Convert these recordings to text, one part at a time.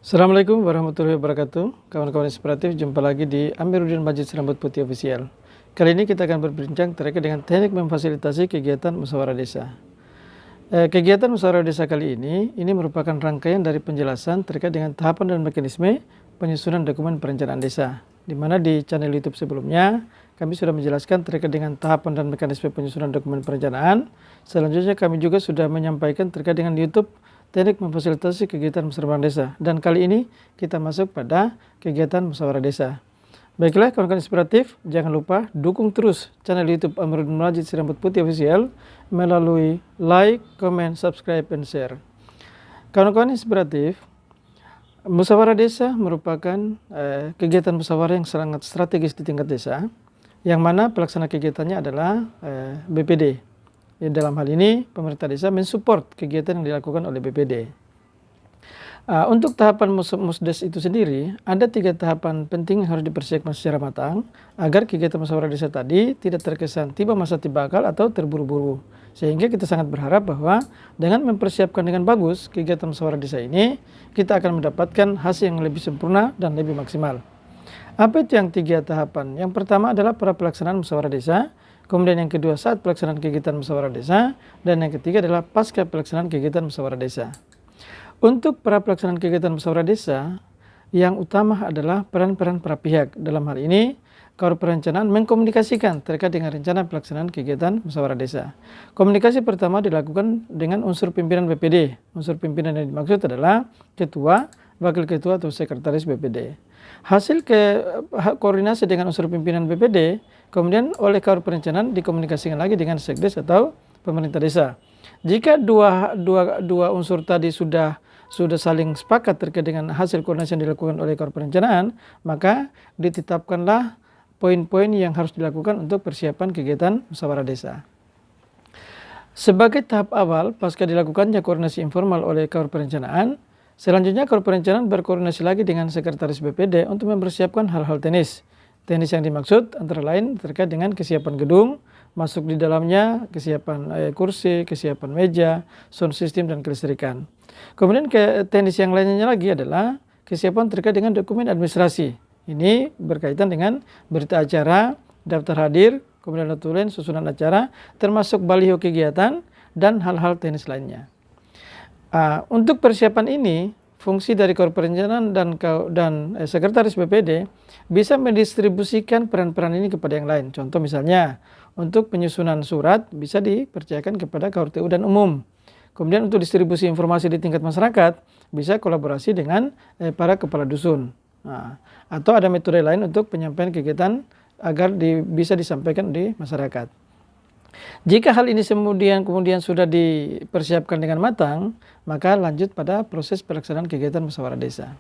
Assalamualaikum warahmatullahi wabarakatuh. Kawan-kawan inspiratif, jumpa lagi di Amiruddin Majid Rambut Putih Official. Kali ini kita akan berbincang terkait dengan teknik memfasilitasi kegiatan musyawarah desa. Kegiatan musyawarah desa kali ini merupakan rangkaian dari penjelasan terkait dengan tahapan dan mekanisme penyusunan dokumen perencanaan desa. Di mana di channel YouTube sebelumnya kami sudah menjelaskan terkait dengan tahapan dan mekanisme penyusunan dokumen perencanaan. Selanjutnya kami juga sudah menyampaikan terkait dengan YouTube teknik memfasilitasi kegiatan musyawarah desa, dan kali ini kita masuk pada kegiatan musyawarah desa. Baiklah kawan-kawan inspiratif, jangan lupa dukung terus channel YouTube Amiruddin Majid Rambut Putih Official melalui like, comment, subscribe, dan share. Kawan-kawan inspiratif, musyawarah desa merupakan kegiatan musyawarah yang sangat strategis di tingkat desa, yang mana pelaksana kegiatannya adalah BPD. Dalam hal ini, pemerintah desa mensupport kegiatan yang dilakukan oleh BPD. Untuk tahapan musdes itu sendiri, ada 3 tahapan penting yang harus dipersiapkan secara matang agar kegiatan musyawarah desa tadi tidak terkesan tiba masa tiba akal atau terburu-buru. Sehingga kita sangat berharap bahwa dengan mempersiapkan dengan bagus kegiatan musyawarah desa ini, kita akan mendapatkan hasil yang lebih sempurna dan lebih maksimal. Apa itu yang 3 tahapan? Yang pertama adalah para pelaksanaan musyawarah desa. Kemudian yang kedua saat pelaksanaan kegiatan musyawarah desa, dan yang ketiga adalah pasca pelaksanaan kegiatan musyawarah desa. Untuk para pelaksanaan kegiatan musyawarah desa, yang utama adalah peran-peran para pihak. Dalam hal ini, Kawar Perencanaan mengkomunikasikan terkait dengan rencana pelaksanaan kegiatan musyawarah desa. Komunikasi pertama dilakukan dengan unsur pimpinan BPD. Unsur pimpinan yang dimaksud adalah ketua, wakil ketua atau sekretaris BPD. Hasil koordinasi dengan unsur pimpinan BPD, kemudian oleh Kawar Perencanaan dikomunikasikan lagi dengan sekdes atau pemerintah desa. Jika dua unsur tadi sudah saling sepakat terkait dengan hasil koordinasi yang dilakukan oleh Kawar Perencanaan, maka ditetapkanlah poin-poin yang harus dilakukan untuk persiapan kegiatan musyawarah desa. Sebagai tahap awal, pasca dilakukannya koordinasi informal oleh Kawar Perencanaan, selanjutnya Kawar Perencanaan berkoordinasi lagi dengan sekretaris BPD untuk mempersiapkan hal-hal teknis. Teknis yang dimaksud antara lain terkait dengan kesiapan gedung, masuk di dalamnya, kesiapan kursi, kesiapan meja, sound system, dan kelistrikan. Kemudian teknis yang lainnya lagi adalah kesiapan terkait dengan dokumen administrasi. Ini berkaitan dengan berita acara, daftar hadir, kemudian notulen, susunan acara, termasuk baliho kegiatan, dan hal-hal teknis lainnya. Untuk persiapan ini, fungsi dari Kawar Perencanaan dan sekretaris BPD bisa mendistribusikan peran-peran ini kepada yang lain. Contoh misalnya, untuk penyusunan surat bisa dipercayakan kepada Kawar TU dan umum. Kemudian untuk distribusi informasi di tingkat masyarakat bisa kolaborasi dengan para kepala dusun. Atau ada metode lain untuk penyampaian kegiatan agar bisa disampaikan di masyarakat. Jika hal ini kemudian sudah dipersiapkan dengan matang, maka lanjut pada proses pelaksanaan kegiatan musyawarah desa.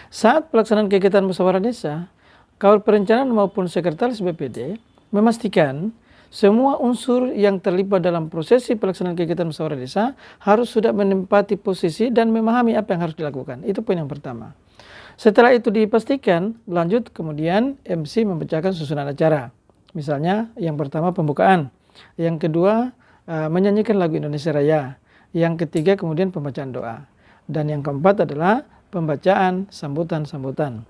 Saat pelaksanaan kegiatan musyawarah desa, Kawar Perencanaan maupun sekretaris BPD memastikan semua unsur yang terlibat dalam prosesi pelaksanaan kegiatan musyawarah desa harus sudah menempati posisi dan memahami apa yang harus dilakukan. Itu poin yang pertama. Setelah itu dipastikan, lanjut kemudian MC membacakan susunan acara. Misalnya yang pertama pembukaan, yang kedua menyanyikan lagu Indonesia Raya, yang ketiga kemudian pembacaan doa, dan yang keempat adalah pembacaan sambutan-sambutan.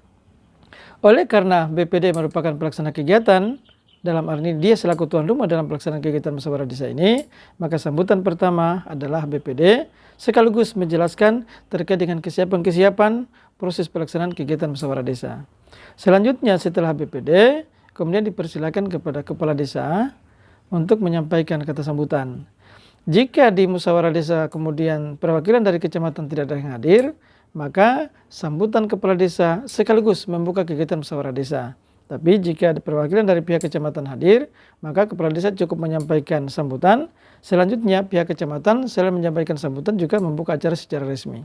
Oleh karena BPD merupakan pelaksana kegiatan, dalam hal ini dia selaku tuan rumah dalam pelaksanaan kegiatan musyawarah desa ini, maka sambutan pertama adalah BPD sekaligus menjelaskan terkait dengan kesiapan proses pelaksanaan kegiatan musyawarah desa. Selanjutnya setelah BPD, kemudian dipersilakan kepada kepala desa untuk menyampaikan kata sambutan. Jika di musyawarah desa kemudian perwakilan dari kecamatan tidak ada yang hadir, maka sambutan kepala desa sekaligus membuka kegiatan musyawarah desa. Tapi jika ada perwakilan dari pihak kecamatan hadir, maka kepala desa cukup menyampaikan sambutan. Selanjutnya pihak kecamatan selain menyampaikan sambutan juga membuka acara secara resmi.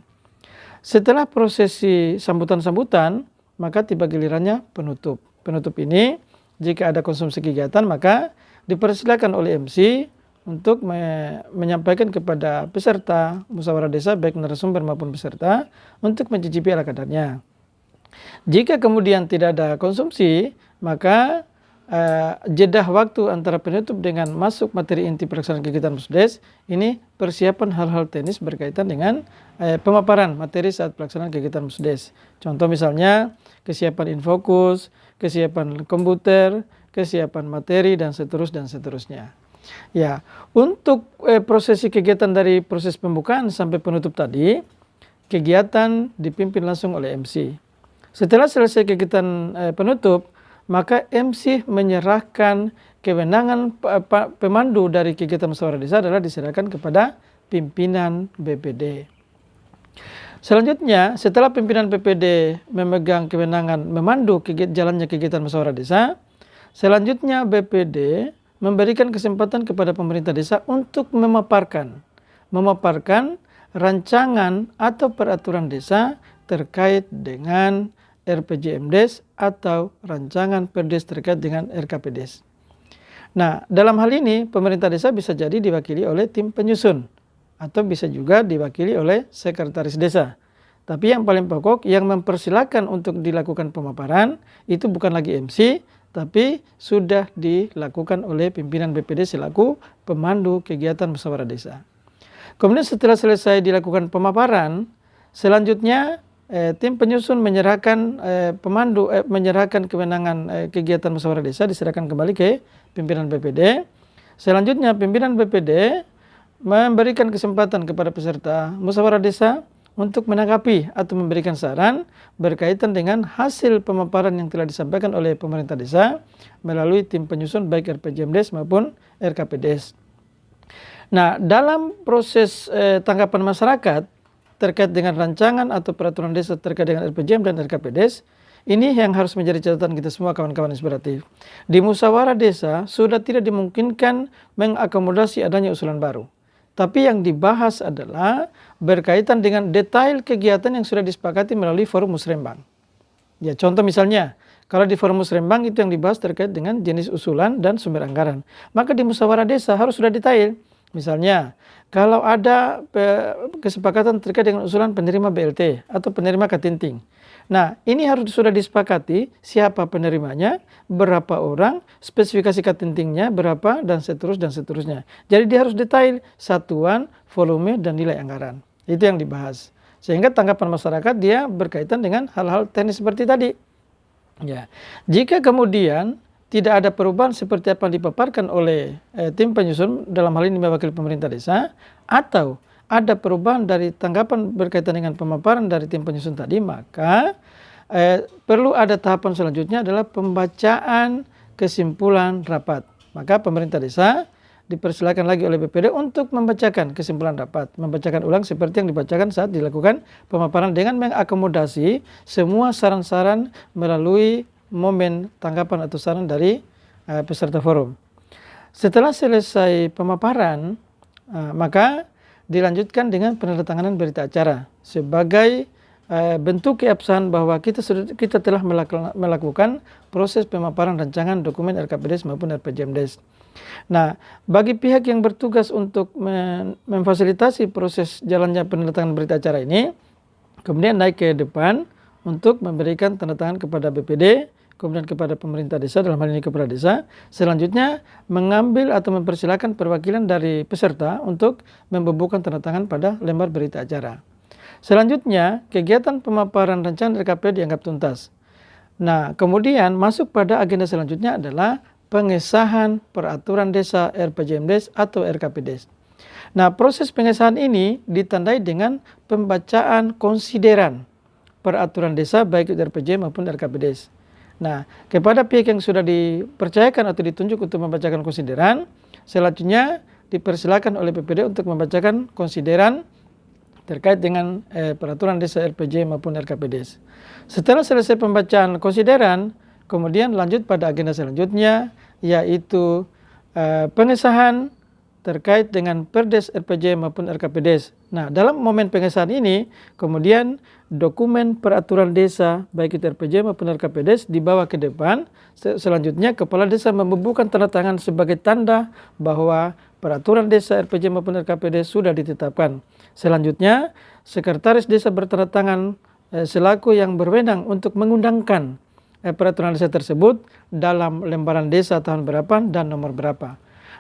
Setelah prosesi sambutan-sambutan, maka tiba gilirannya penutup. Penutup ini jika ada konsumsi kegiatan maka dipersilakan oleh MC untuk menyampaikan kepada peserta musyawarah desa baik narasumber maupun peserta untuk mencicipi ala kadarnya. Jika kemudian tidak ada konsumsi, maka jeda waktu antara penutup dengan masuk materi inti pelaksanaan kegiatan Musdes, ini persiapan hal-hal teknis berkaitan dengan pemaparan materi saat pelaksanaan kegiatan Musdes. Contoh misalnya kesiapan infokus, kesiapan komputer, kesiapan materi, dan seterusnya. Ya, untuk prosesi kegiatan dari proses pembukaan sampai penutup tadi, kegiatan dipimpin langsung oleh MC. Setelah selesai kegiatan penutup, maka MC menyerahkan kewenangan pemandu dari kegiatan musyawarah desa adalah diserahkan kepada pimpinan BPD. Selanjutnya, setelah pimpinan BPD memegang kewenangan memandu jalannya kegiatan musyawarah desa, selanjutnya BPD memberikan kesempatan kepada pemerintah desa untuk memaparkan rancangan atau peraturan desa terkait dengan RPJMdes atau rancangan Perdes terkait dengan RKPdes. Nah, dalam hal ini pemerintah desa bisa jadi diwakili oleh tim penyusun atau bisa juga diwakili oleh sekretaris desa. Tapi yang paling pokok yang mempersilahkan untuk dilakukan pemaparan itu bukan lagi MC, tapi sudah dilakukan oleh pimpinan BPD selaku pemandu kegiatan musyawarah desa. Kemudian setelah selesai dilakukan pemaparan, selanjutnya tim penyusun menyerahkan menyerahkan kewenangan kegiatan musyawarah desa diserahkan kembali ke pimpinan BPD. Selanjutnya pimpinan BPD memberikan kesempatan kepada peserta musyawarah desa untuk menanggapi atau memberikan saran berkaitan dengan hasil pemaparan yang telah disampaikan oleh pemerintah desa melalui tim penyusun baik RPJMdes maupun RKPdes. Nah, dalam proses tanggapan masyarakat terkait dengan rancangan atau peraturan desa terkait dengan RPJM dan RKPdes, ini yang harus menjadi catatan kita semua kawan-kawan inspiratif. Di musyawarah desa sudah tidak dimungkinkan mengakomodasi adanya usulan baru. Tapi yang dibahas adalah berkaitan dengan detail kegiatan yang sudah disepakati melalui forum musrembang. Ya, contoh misalnya, kalau di forum musrembang itu yang dibahas terkait dengan jenis usulan dan sumber anggaran. Maka di musyawarah desa harus sudah detail. Misalnya, kalau ada kesepakatan terkait dengan usulan penerima BLT atau penerima Katinting. Nah, ini harus sudah disepakati siapa penerimanya, berapa orang, spesifikasi Katintingnya berapa, dan seterusnya. Jadi dia harus detail satuan, volume, dan nilai anggaran. Itu yang dibahas. Sehingga tanggapan masyarakat dia berkaitan dengan hal-hal teknis seperti tadi. Ya, jika kemudian tidak ada perubahan seperti apa yang dipaparkan oleh tim penyusun dalam hal ini mewakili pemerintah desa, atau ada perubahan dari tanggapan berkaitan dengan pemaparan dari tim penyusun tadi, maka perlu ada tahapan selanjutnya adalah pembacaan kesimpulan rapat. Maka pemerintah desa dipersilakan lagi oleh BPD untuk membacakan kesimpulan rapat, membacakan ulang seperti yang dibacakan saat dilakukan pemaparan dengan mengakomodasi semua saran-saran melalui momen tanggapan atau saran dari peserta forum. Setelah selesai pemaparan, maka dilanjutkan dengan penandatanganan berita acara sebagai bentuk keabsahan bahwa kita telah melakukan proses pemaparan rancangan dokumen RKPdes maupun RPJMdes. Nah, bagi pihak yang bertugas untuk memfasilitasi proses jalannya penandatanganan berita acara ini, kemudian naik ke depan untuk memberikan tanda tangan kepada BPD, kemudian kepada pemerintah desa, dalam hal ini kepala desa. Selanjutnya mengambil atau mempersilahkan perwakilan dari peserta untuk membubuhkan tanda tangan pada lembar berita acara. Selanjutnya kegiatan pemaparan rancangan RKP dianggap tuntas. Nah, kemudian masuk pada agenda selanjutnya adalah pengesahan peraturan desa RPJMdes atau RKPdes. Nah, proses pengesahan ini ditandai dengan pembacaan konsideran peraturan desa baik itu RPJM maupun RKPdes. Nah, kepada pihak yang sudah dipercayakan atau ditunjuk untuk membacakan konsideran, selanjutnya dipersilakan oleh PPD untuk membacakan konsideran terkait dengan peraturan desa RPJ maupun RKPdes. Setelah selesai pembacaan konsideran, kemudian lanjut pada agenda selanjutnya, yaitu pengesahan terkait dengan Perdes RPJ maupun RKPdes. Nah, dalam momen pengesahan ini, kemudian dokumen peraturan desa baik itu RPJ maupun RKPdes dibawa ke depan. Selanjutnya kepala desa membubuhkan tanda tangan sebagai tanda bahwa peraturan desa RPJ maupun RKPdes sudah ditetapkan. Selanjutnya sekretaris desa bertanda tangan selaku yang berwenang untuk mengundangkan peraturan desa tersebut dalam lembaran desa tahun berapa dan nomor berapa.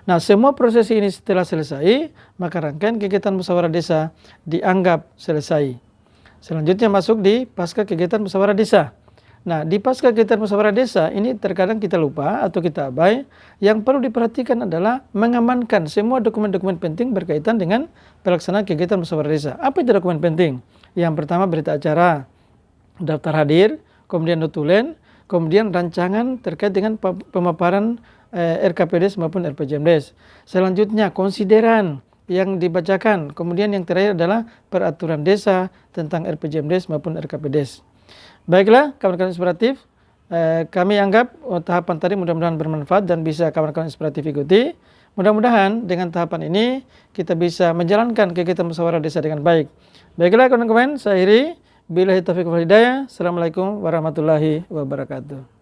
Nah, semua proses ini setelah selesai, maka rangkaian kegiatan musyawarah desa dianggap selesai. Selanjutnya masuk di pasca kegiatan musyawarah desa. Nah, di pasca kegiatan musyawarah desa ini terkadang kita lupa atau kita abai. Yang perlu diperhatikan adalah mengamankan semua dokumen-dokumen penting berkaitan dengan pelaksanaan kegiatan musyawarah desa. Apa itu dokumen penting? Yang pertama berita acara, daftar hadir, kemudian notulen, kemudian rancangan terkait dengan pemaparan RKPDes maupun RPJMDes. Selanjutnya konsideran yang dibacakan. Kemudian yang terakhir adalah peraturan desa tentang RPJMDes maupun RKPDes. Baiklah kawan-kawan inspiratif, kami anggap tahapan tadi mudah-mudahan bermanfaat dan bisa kawan-kawan inspiratif ikuti. Mudah-mudahan dengan tahapan ini kita bisa menjalankan kegiatan musyawarah desa dengan baik. Baiklah kawan-kawan, saya akhiri. Billahi taufiq wal hidayah. Assalamualaikum warahmatullahi wabarakatuh.